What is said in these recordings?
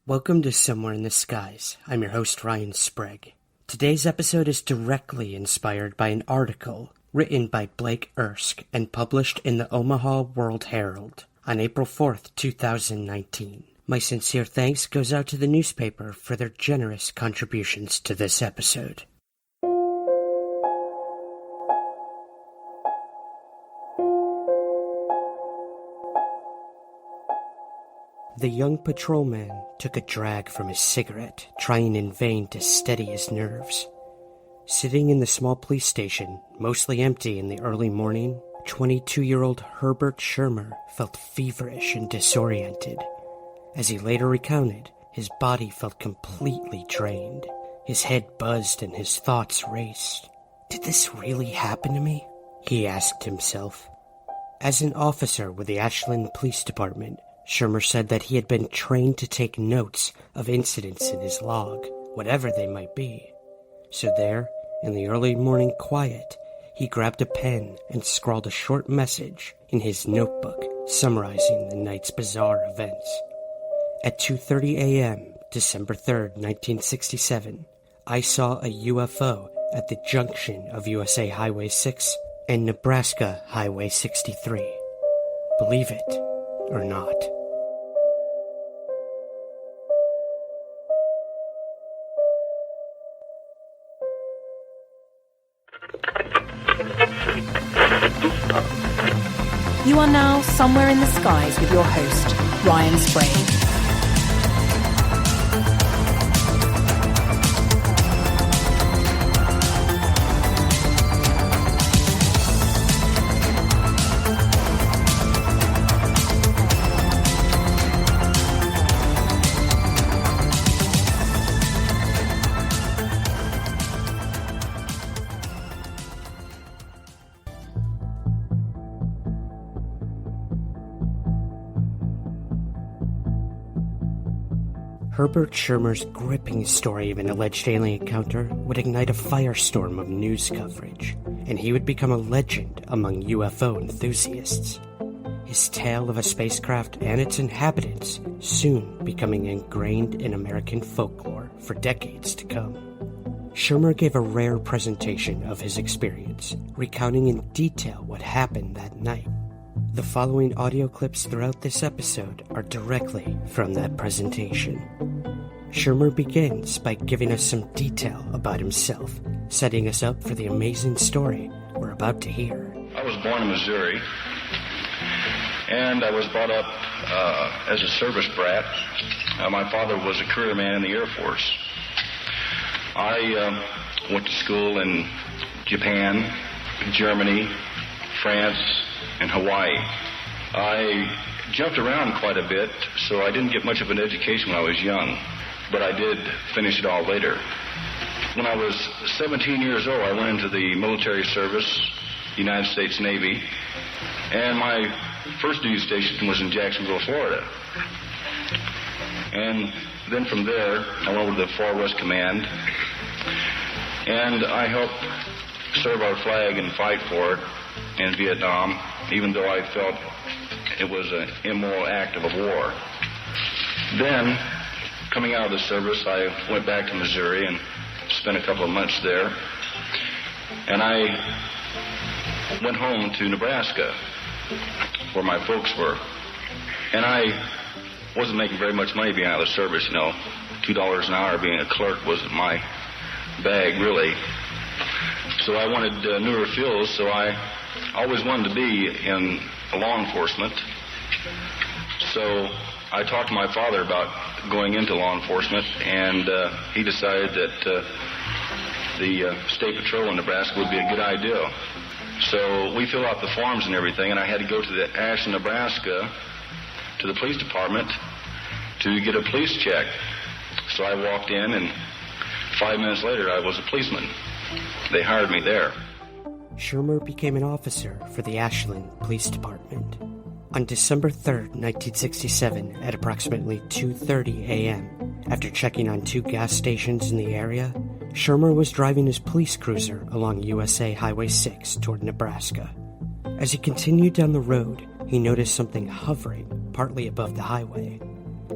Welcome to Somewhere in the Skies. I'm your host, Ryan Sprague. Today's episode is directly inspired by an article written by Blake Erskine and published in the Omaha World Herald on April 4th, 2019. My sincere thanks goes out to the newspaper for their generous contributions to this episode. The young patrolman took a drag from his cigarette, trying in vain to steady his nerves. Sitting in the small police station, mostly empty in the early morning, 22-year-old Herbert Schirmer felt feverish and disoriented. As he later recounted, his body felt completely drained. His head buzzed and his thoughts raced. Did this really happen to me? He asked himself. As an officer with the Ashland Police Department, Schirmer said that he had been trained to take notes of incidents in his log, whatever they might be. So there, in the early morning quiet, he grabbed a pen and scrawled a short message in his notebook summarizing the night's bizarre events. At 2:30 a.m., December 3rd, 1967, I saw a UFO at the junction of USA Highway 6 and Nebraska Highway 63. Believe it or not. You are now somewhere in the skies with your host, Ryan Sprague. Herbert Schirmer's gripping story of an alleged alien encounter would ignite a firestorm of news coverage, and he would become a legend among UFO enthusiasts. His tale of a spacecraft and its inhabitants soon becoming ingrained in American folklore for decades to come. Schirmer gave a rare presentation of his experience, recounting in detail what happened that night. The following audio clips throughout this episode are directly from that presentation. Schirmer begins by giving us some detail about himself, setting us up for the amazing story we're about to hear. I was born in Missouri, and I was brought up as a service brat. My father was a career man in the Air Force. I went to school in Japan, Germany, France, and Hawaii. I jumped around quite a bit, so I didn't get much of an education when I was young, but I did finish it all later. When I was 17 years old, I went into the military service, United States Navy, and my first duty station was in Jacksonville, Florida. And then from there, I went over to the Far West Command, and I helped serve our flag and fight for it in Vietnam, even though I felt it was an immoral act of a war. Then, coming out of the service, I went back to Missouri and spent a couple of months there. And I went home to Nebraska, where my folks were. And I wasn't making very much money being out of the service, $2 an hour being a clerk wasn't my bag, really. So I wanted newer fields, so I always wanted to be in law enforcement. So I talked to my father about going into law enforcement, and he decided that the State Patrol in Nebraska would be a good idea. So we filled out the forms and everything, and I had to go to the Ashland, Nebraska, to the police department to get a police check. So I walked in, and 5 minutes later, I was a policeman. They hired me there. Schirmer became an officer for the Ashland Police Department. On December 3rd, 1967, at approximately 2:30 a.m., after checking on 2 gas stations in the area, Schirmer was driving his police cruiser along USA Highway 6 toward Nebraska. As he continued down the road, he noticed something hovering partly above the highway.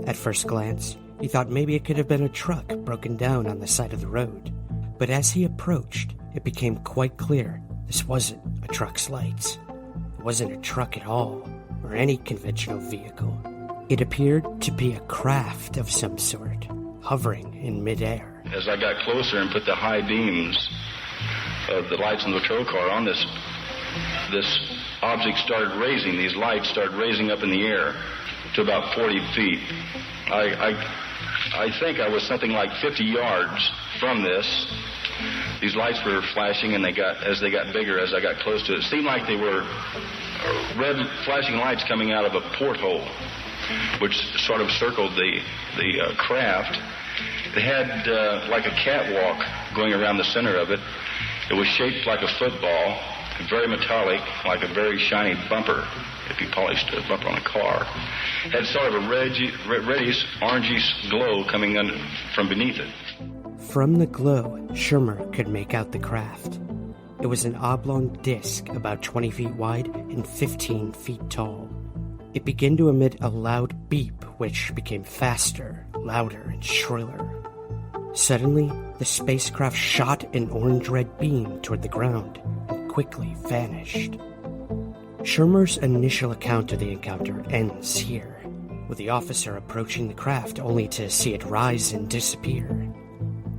At first glance, He thought maybe it could have been a truck broken down on the side of the road. But as he approached, it became quite clear this wasn't a truck's lights. It wasn't a truck at all, or any conventional vehicle. It appeared to be a craft of some sort, hovering in midair. As I got closer and put the high beams of the lights in the patrol car on this object started raising. These lights started raising up in the air to about 40 feet. I think I was something like 50 yards from this. These lights were flashing, and as they got bigger, as I got close to it, it seemed like they were red flashing lights coming out of a porthole, which sort of circled the craft. It had like a catwalk going around the center of it. It was shaped like a football, very metallic, like a very shiny bumper, if you polished a bumper on a car. It had sort of a reddish, orangey glow coming from beneath it. From the glow, Schirmer could make out the craft. It was an oblong disc about 20 feet wide and 15 feet tall. It began to emit a loud beep, which became faster, louder, and shriller. Suddenly, the spacecraft shot an orange-red beam toward the ground and quickly vanished. Schirmer's initial account of the encounter ends here, with the officer approaching the craft only to see it rise and disappear.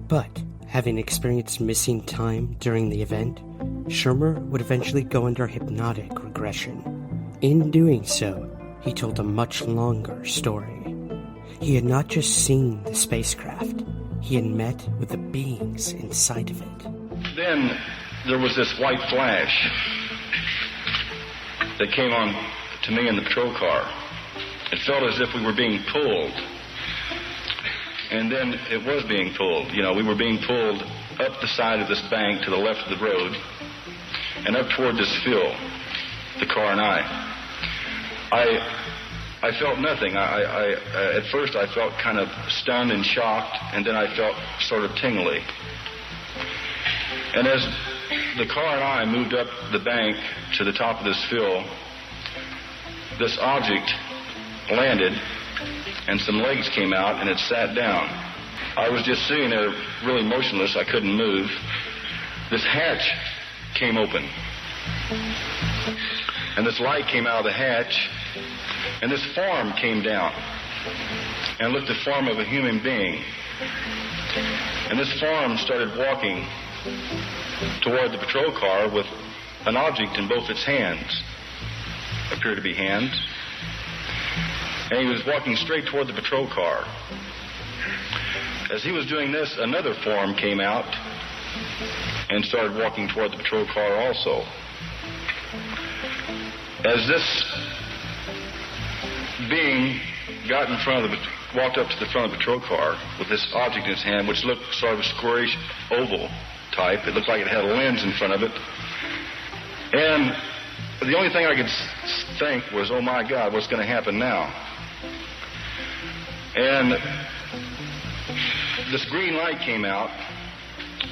But, having experienced missing time during the event, Schirmer would eventually go under hypnotic regression. In doing so, he told a much longer story. He had not just seen the spacecraft, he had met with the beings inside of it. Then there was this white flash that came on to me in the patrol car. It felt as if we were being pulled. And then it was being pulled. We were being pulled up the side of this bank to the left of the road and up toward this field, the car and I felt nothing. At first I felt kind of stunned and shocked, and then I felt sort of tingly. And as the car and I moved up the bank to the top of this field, this object landed, and some legs came out, and it sat down. I was just sitting there really motionless. I couldn't move. This hatch came open, and this light came out of the hatch, and this form came down and looked the form of a human being. And this form started walking toward the patrol car with an object in both its hands. Appeared to be hands. And he was walking straight toward the patrol car. As he was doing this, another form came out and started walking toward the patrol car also. As this being walked up to the front of the patrol car with this object in his hand, which looked sort of a squarish oval type. It looked like it had a lens in front of it. And the only thing I could think was, oh my God, what's going to happen now? And this green light came out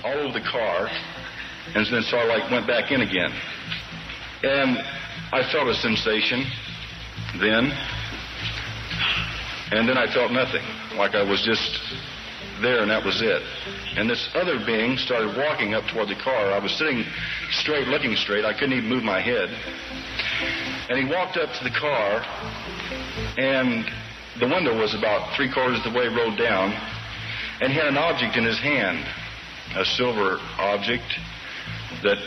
all over the car, and then sort of like went back in again. And I felt a sensation then, and then I felt nothing, like I was just there and that was it. And this other being started walking up toward the car. I was sitting straight, looking straight. I couldn't even move my head. And he walked up to the car, and the window was about 3/4 of the way rolled down, and he had an object in his hand, a silver object that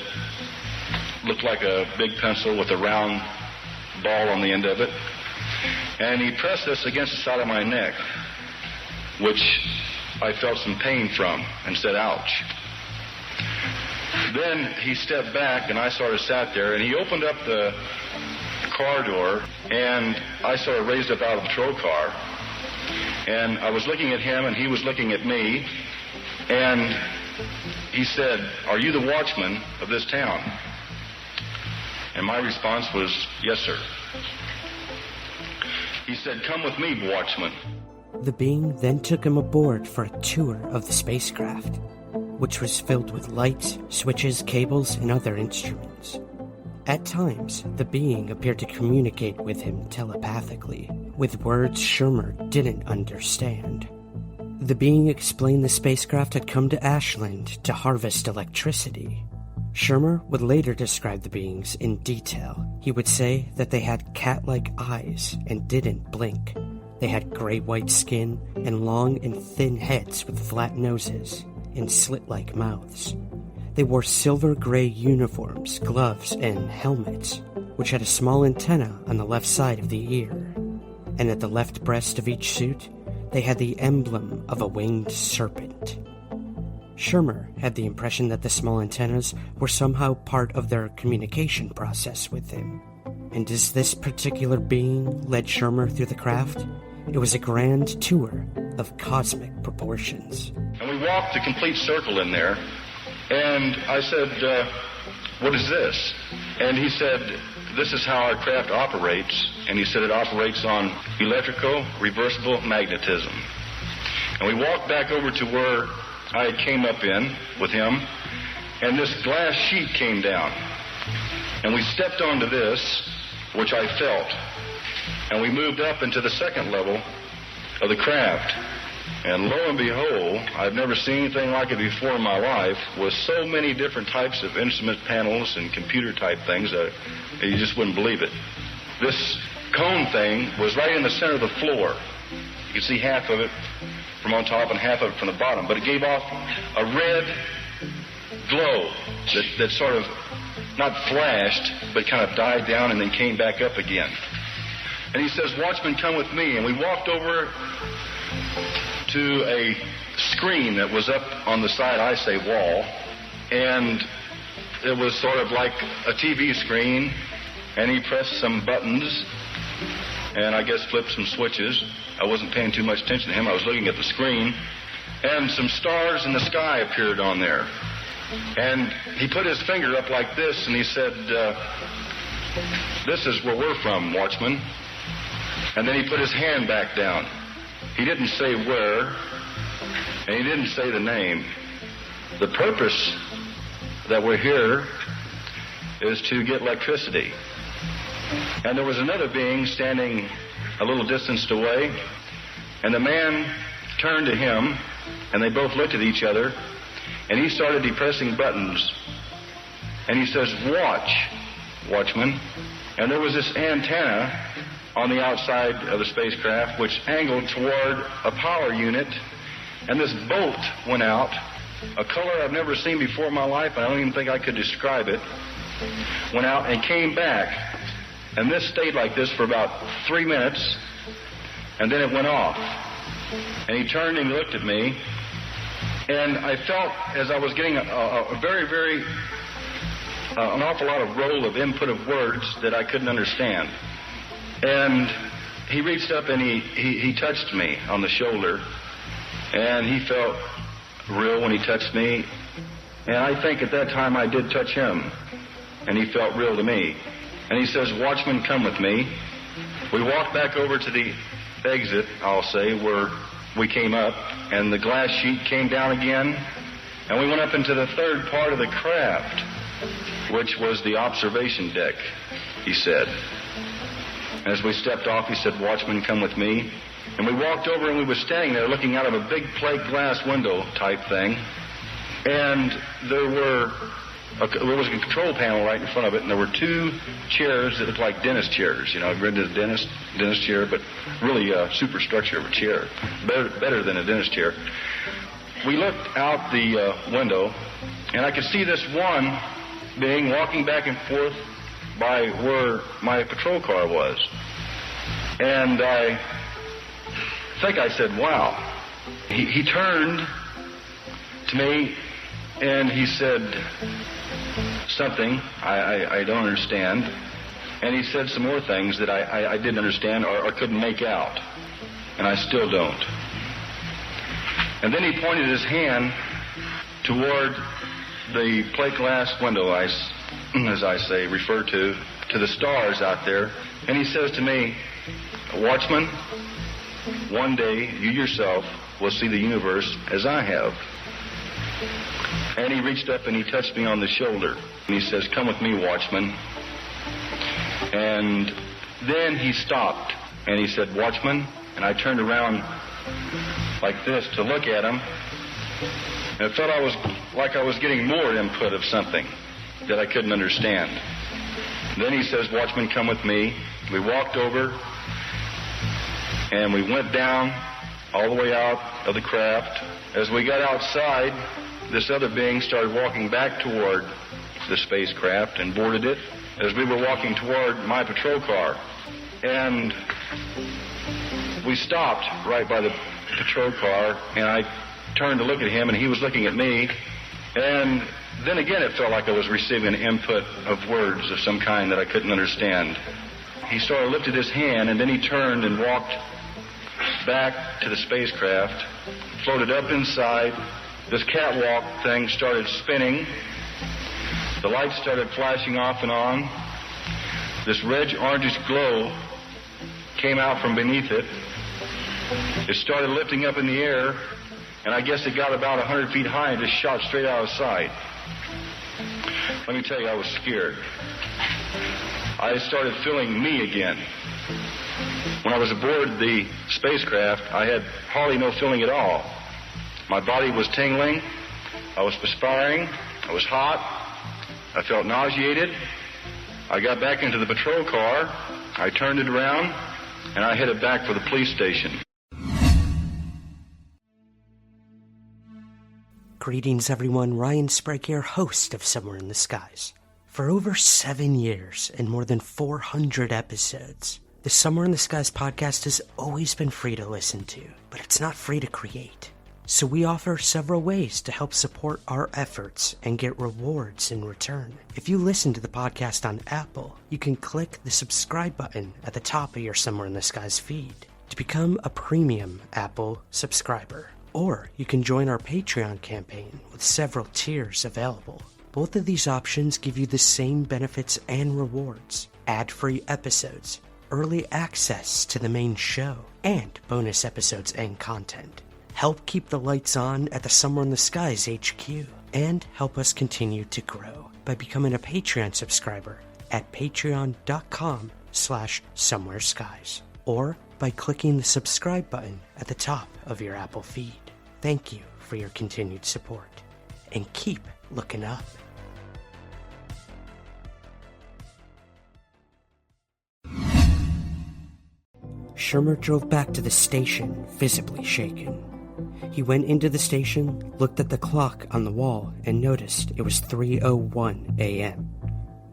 looked like a big pencil with a round ball on the end of it. And he pressed this against the side of my neck, which I felt some pain from, and said, ouch. Then he stepped back, and I sort of sat there, and he opened up the car door, and I sort of raised up out of the patrol car, and I was looking at him, and he was looking at me, and he said, are you the watchman of this town? And my response was, yes, sir. He said, come with me, watchman. The being then took him aboard for a tour of the spacecraft, which was filled with lights, switches, cables, and other instruments. At times, the being appeared to communicate with him telepathically, with words Schirmer didn't understand. The being explained the spacecraft had come to Ashland to harvest electricity. Schirmer would later describe the beings in detail. He would say that they had cat-like eyes and didn't blink. They had gray-white skin and long and thin heads with flat noses and slit-like mouths. They wore silver-gray uniforms, gloves, and helmets, which had a small antenna on the left side of the ear. And at the left breast of each suit, they had the emblem of a winged serpent. Schirmer had the impression that the small antennas were somehow part of their communication process with him. And as this particular being led Schirmer through the craft, it was a grand tour of cosmic proportions. And we walked a complete circle in there, and I said, what is this? And he said, this is how our craft operates. And he said it operates on electrical reversible magnetism. And we walked back over to where I came up in with him, and this glass sheet came down. And we stepped onto this, which I felt. And we moved up into the second level of the craft. And lo and behold, I've never seen anything like it before in my life, with so many different types of instrument panels and computer-type things that you just wouldn't believe it. This cone thing was right in the center of the floor. You could see half of it from on top and half of it from the bottom, but it gave off a red glow that sort of not flashed, but kind of died down and then came back up again. And he says, "Watchman, come with me." And we walked over to a screen that was up on the side, I say, wall, and it was sort of like a TV screen, and he pressed some buttons, and I guess flipped some switches. I wasn't paying too much attention to him. I was looking at the screen, and some stars in the sky appeared on there. And he put his finger up like this, and he said, "This is where we're from, Watchman." And then he put his hand back down. He didn't say where, and he didn't say the name. The purpose that we're here is to get electricity. And there was another being standing a little distance away, and the man turned to him, and they both looked at each other, and he started depressing buttons. And he says, "Watch, Watchman." And there was this antenna on the outside of the spacecraft, which angled toward a power unit, and this bolt went out, a color I've never seen before in my life, and I don't even think I could describe it, went out and came back, and this stayed like this for about 3 minutes, and then it went off. And he turned and looked at me, and I felt as I was getting a very, very, an awful lot of roll of input of words that I couldn't understand. And he reached up and he touched me on the shoulder, and he felt real when he touched me. And I think at that time I did touch him, and he felt real to me. And he says, "Watchman, come with me." We walked back over to the exit, I'll say, where we came up, and the glass sheet came down again, and we went up into the third part of the craft, which was the observation deck, he said. As we stepped off, he said, "Watchman, come with me." And we walked over, and we were standing there looking out of a big plate glass window type thing. And there was a control panel right in front of it, and there were 2 chairs that looked like dentist chairs. You know, I've read the dentist chair, but really a superstructure of a chair. Better than a dentist chair. We looked out the window, and I could see this one being walking back and forth by where my patrol car was. And I think I said, "Wow." He turned to me and he said something I don't understand. And he said some more things that I didn't understand or couldn't make out. And I still don't. And then he pointed his hand toward the plate glass window, as I say, refer to the stars out there. And he says to me, "Watchman, one day you yourself will see the universe as I have." And he reached up and he touched me on the shoulder. And he says, "Come with me, Watchman." And then he stopped and he said, "Watchman." And I turned around like this to look at him. And it felt like I was getting more input of something that I couldn't understand. Then he says, "Watchman, come with me." We walked over, and we went down all the way out of the craft. As we got outside, this other being started walking back toward the spacecraft and boarded it as we were walking toward my patrol car. And we stopped right by the patrol car, and I turned to look at him, and he was looking at me. And then again, it felt like I was receiving input of words of some kind that I couldn't understand. He sort of lifted his hand, and then he turned and walked back to the spacecraft, floated up inside. This catwalk thing started spinning. The lights started flashing off and on. This red orangish glow came out from beneath it. It started lifting up in the air, and I guess it got about 100 feet high and just shot straight out of sight. Let me tell you, I was scared. I started feeling me again. When I was aboard the spacecraft, I had hardly no feeling at all. My body was tingling. I was perspiring. I was hot. I felt nauseated. I got back into the patrol car. I turned it around, and I headed back for the police station. Greetings, everyone. Ryan Sprague here, host of Somewhere in the Skies. For over 7 years and more than 400 episodes, the Somewhere in the Skies podcast has always been free to listen to, but it's not free to create. So we offer several ways to help support our efforts and get rewards in return. If you listen to the podcast on Apple, you can click the subscribe button at the top of your Somewhere in the Skies feed to become a premium Apple subscriber. Or you can join our Patreon campaign with several tiers available. Both of these options give you the same benefits and rewards: ad-free episodes, early access to the main show, and bonus episodes and content. Help keep the lights on at the Somewhere in the Skies HQ, and help us continue to grow by becoming a Patreon subscriber at patreon.com/somewhereskies, or by clicking the subscribe button at the top of your Apple feed. Thank you for your continued support, and keep looking up. Schirmer drove back to the station, visibly shaken. He went into the station, looked at the clock on the wall, and noticed it was 3:01 a.m.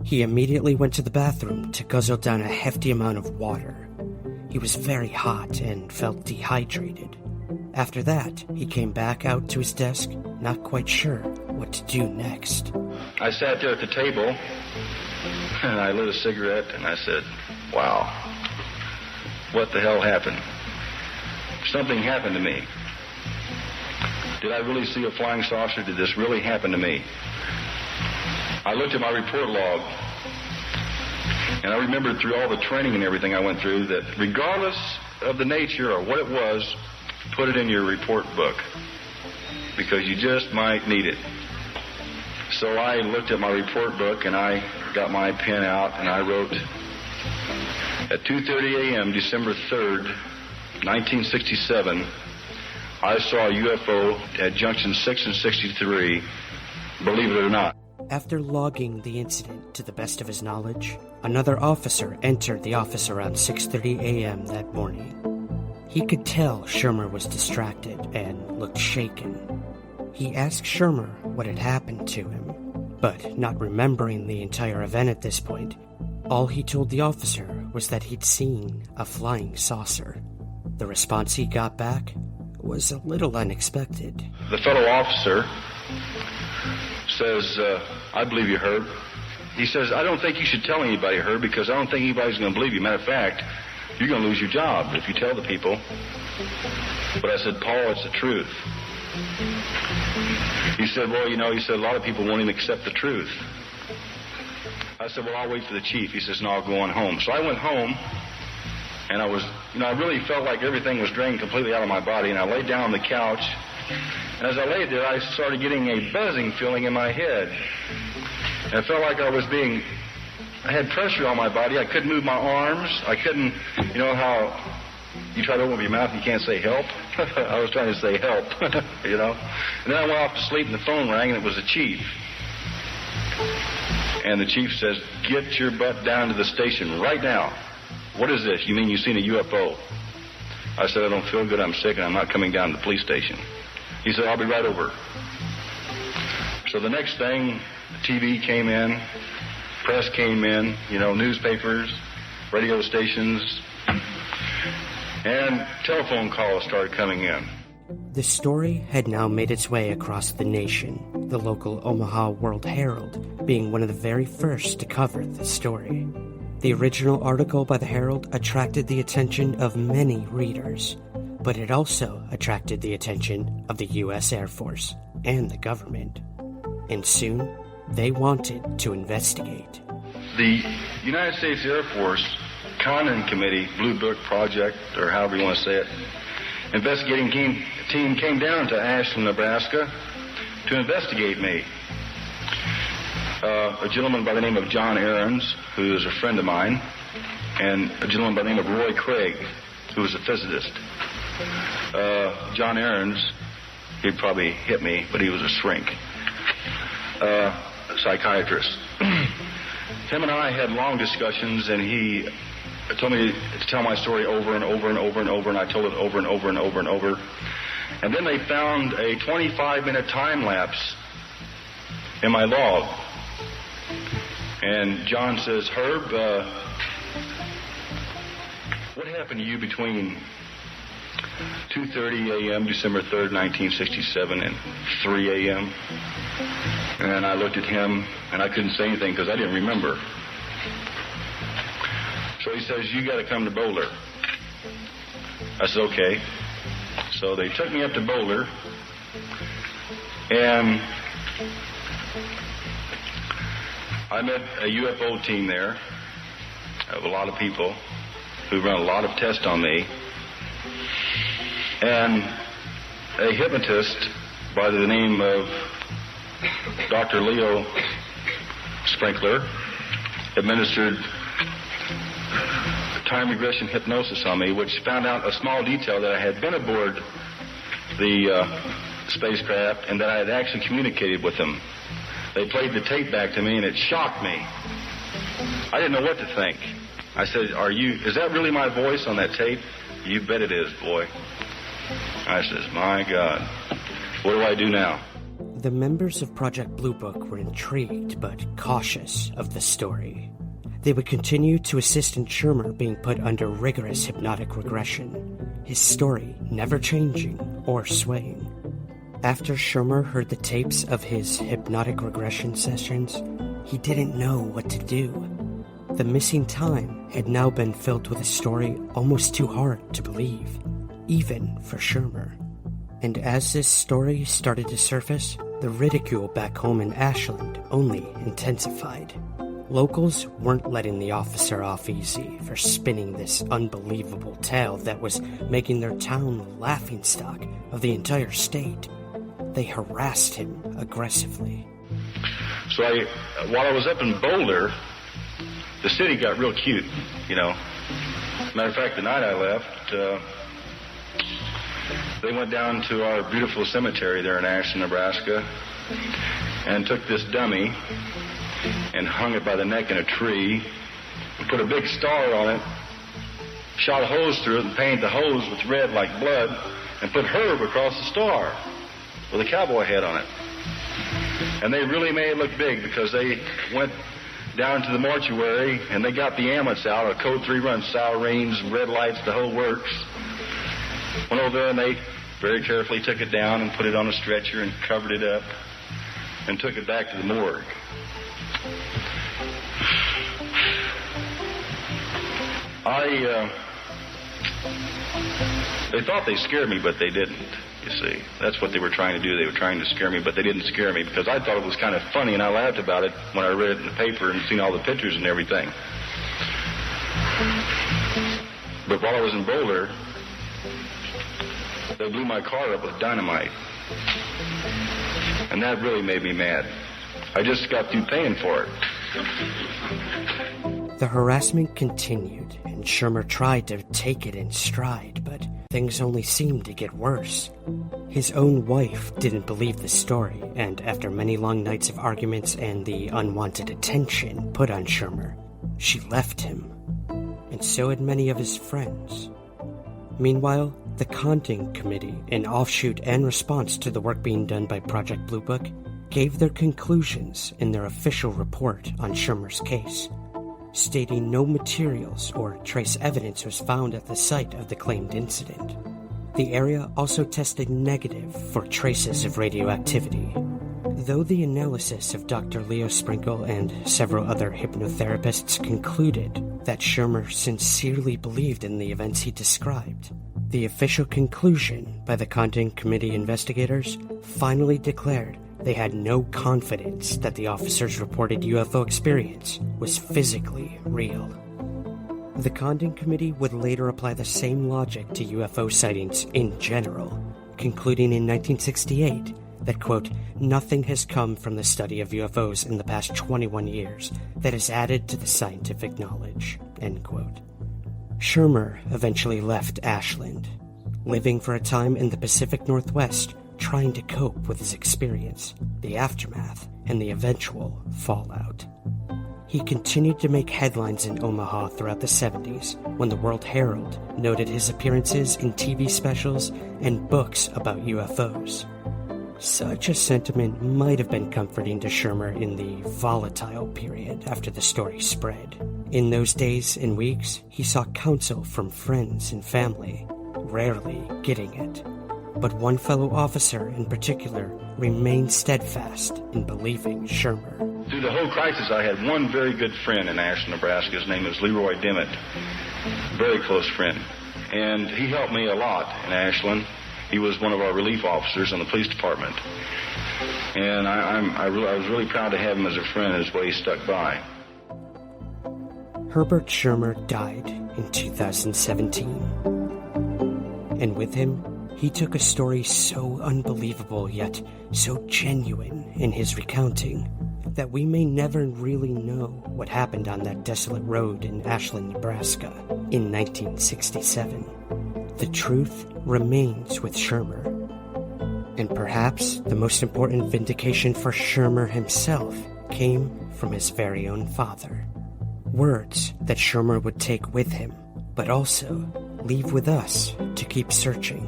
He immediately went to the bathroom to guzzle down a hefty amount of water. He was very hot and felt dehydrated. After that, he came back out to his desk, not quite sure what to do next. I sat there at the table, and I lit a cigarette, and I said, "Wow, what the hell happened? Something happened to me. Did I really see a flying saucer? Did this really happen to me?" I looked at my report log, and I remembered through all the training and everything I went through that regardless of the nature or what it was, put it in your report book, because you just might need it. So I looked at my report book, and I got my pen out, and I wrote, "At 2:30 a.m., December 3rd, 1967, I saw a UFO at junction 6 and 63, believe it or not." After logging the incident to the best of his knowledge, another officer entered the office around 6:30 a.m. that morning. He could tell Schirmer was distracted and looked shaken. He asked Schirmer what had happened to him, but not remembering the entire event at this point, all he told the officer was that he'd seen a flying saucer. The response he got back was a little unexpected. The fellow officer says, "I believe you, Herb." He says, "I don't think you should tell anybody, Herb, because I don't think anybody's going to believe you. Matter of fact, you're going to lose your job if you tell the people." But I said, "Paul, it's the truth." He said, "Well, a lot of people won't even accept the truth." I said, "Well, I'll wait for the chief." He says, "No, I'll go on home." So I went home, and I really felt like everything was drained completely out of my body, and I laid down on the couch. And as I laid there, I started getting a buzzing feeling in my head. And I felt like I had pressure on my body. I couldn't move my arms. I couldn't, how you try to open up your mouth and you can't say help? I was trying to say help, you know. And then I went off to sleep and the phone rang and it was the chief. And the chief says, get your butt down to the station right now. What is this? You mean you've seen a UFO? I said, I don't feel good, I'm sick, and I'm not coming down to the police station. He said, I'll be right over. So the next thing, the TV came in, press came in, you know, newspapers, radio stations, and telephone calls started coming in. The story had now made its way across the nation, the local Omaha World Herald being one of the very first to cover the story. The original article by the Herald attracted the attention of many readers, but it also attracted the attention of the U.S. Air Force and the government. And soon, they wanted to investigate. The United States Air Force Condon Committee, Blue Book Project, or however you want to say it, investigating team came down to Ashland, Nebraska to investigate me. A gentleman by the name of John Ahrens, who is a friend of mine, and a gentleman by the name of Roy Craig, who was a physicist. John Ahrens, he'd probably hit me, but he was a shrink. A psychiatrist. Him and I had long discussions, and he told me to tell my story over and over and over and over, and I told it over and over and over and over. And then they found a 25-minute time lapse in my log. And John says, Herb, what happened to you between 2:30 a.m., December 3rd, 1967, and 3 a.m.? And I looked at him, and I couldn't say anything because I didn't remember. So he says, you got to come to Boulder. I said, okay. So they took me up to Boulder, and I met a UFO team there of a lot of people who run a lot of tests on me, and a hypnotist by the name of Dr. Leo Sprinkler administered time regression hypnosis on me, which found out a small detail that I had been aboard the spacecraft and that I had actually communicated with them. They played the tape back to me and it shocked me. I didn't know what to think. I said, is that really my voice on that tape? You bet it is, boy. I says, my God, what do I do now? The members of Project Blue Book were intrigued but cautious of the story. They would continue to assist in Schirmer being put under rigorous hypnotic regression, his story never changing or swaying. After Schirmer heard the tapes of his hypnotic regression sessions, he didn't know what to do. The missing time had now been filled with a story almost too hard to believe, even for Schirmer. And as this story started to surface, the ridicule back home in Ashland only intensified. Locals weren't letting the officer off easy for spinning this unbelievable tale that was making their town the laughingstock of the entire state. They harassed him aggressively. So while I was up in Boulder, the city got real cute, you know. Matter of fact, the night I left, they went down to our beautiful cemetery there in Ashland, Nebraska, and took this dummy and hung it by the neck in a tree, and put a big star on it, shot a hose through it and painted the hose with red like blood, and put Herb across the star with a cowboy head on it. And they really made it look big because they went down to the mortuary and they got the ambulance out, a code 3 run sirens, red lights, the whole works. Went over there and they very carefully took it down and put it on a stretcher and covered it up and took it back to the morgue. They thought they scared me, but they didn't, you see. That's what they were trying to do. They were trying to scare me, but they didn't scare me because I thought it was kind of funny, and I laughed about it when I read it in the paper and seen all the pictures and everything. But while I was in Boulder, they blew my car up with dynamite. And that really made me mad. I just got through paying for it. The harassment continued, and Schirmer tried to take it in stride, but things only seemed to get worse. His own wife didn't believe the story, and after many long nights of arguments and the unwanted attention put on Schirmer, she left him, and so had many of his friends. Meanwhile, the Condon Committee, an offshoot and response to the work being done by Project Blue Book, gave their conclusions in their official report on Schirmer's case, stating no materials or trace evidence was found at the site of the claimed incident. The area also tested negative for traces of radioactivity. Though the analysis of Dr. Leo Sprinkle and several other hypnotherapists concluded that Schirmer sincerely believed in the events he described, the official conclusion by the Condon Committee investigators finally declared they had no confidence that the officers' reported UFO experience was physically real. The Condon Committee would later apply the same logic to UFO sightings in general, concluding in 1968 that, quote, nothing has come from the study of UFOs in the past 21 years that has added to the scientific knowledge, end quote. Schirmer eventually left Ashland, living for a time in the Pacific Northwest, trying to cope with his experience, the aftermath, and the eventual fallout. He continued to make headlines in Omaha throughout the 70s, when the World Herald noted his appearances in TV specials and books about UFOs. Such a sentiment might have been comforting to Schirmer in the volatile period after the story spread. In those days and weeks, he sought counsel from friends and family, rarely getting it. But one fellow officer in particular remained steadfast in believing Schirmer. Through the whole crisis, I had one very good friend in Ashland, Nebraska. His name is Leroy Dimmitt, very close friend. And he helped me a lot in Ashland. He was one of our relief officers in the police department. And I was really proud to have him as a friend as well. He stuck by. Herbert Schirmer died in 2017. And with him, he took a story so unbelievable yet so genuine in his recounting that we may never really know what happened on that desolate road in Ashland, Nebraska in 1967. The truth remains with Schirmer. And perhaps the most important vindication for Schirmer himself came from his very own father. Words that Schirmer would take with him, but also leave with us to keep searching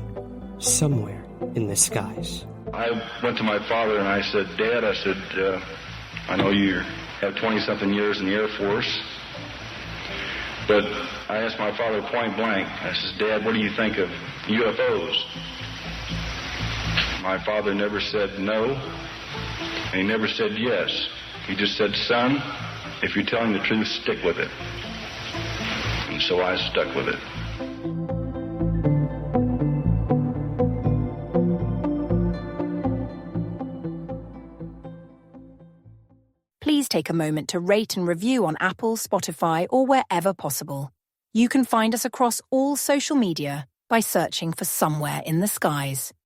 somewhere in the skies. I went to my father and I said, Dad, I know you have 20-something years in the Air Force, but I asked my father point blank, I said, Dad, what do you think of UFOs? My father never said no, and he never said yes. He just said, son, if you're telling the truth, stick with it. And so I stuck with it. Please take a moment to rate and review on Apple, Spotify, or wherever possible. You can find us across all social media by searching for Somewhere in the Skies.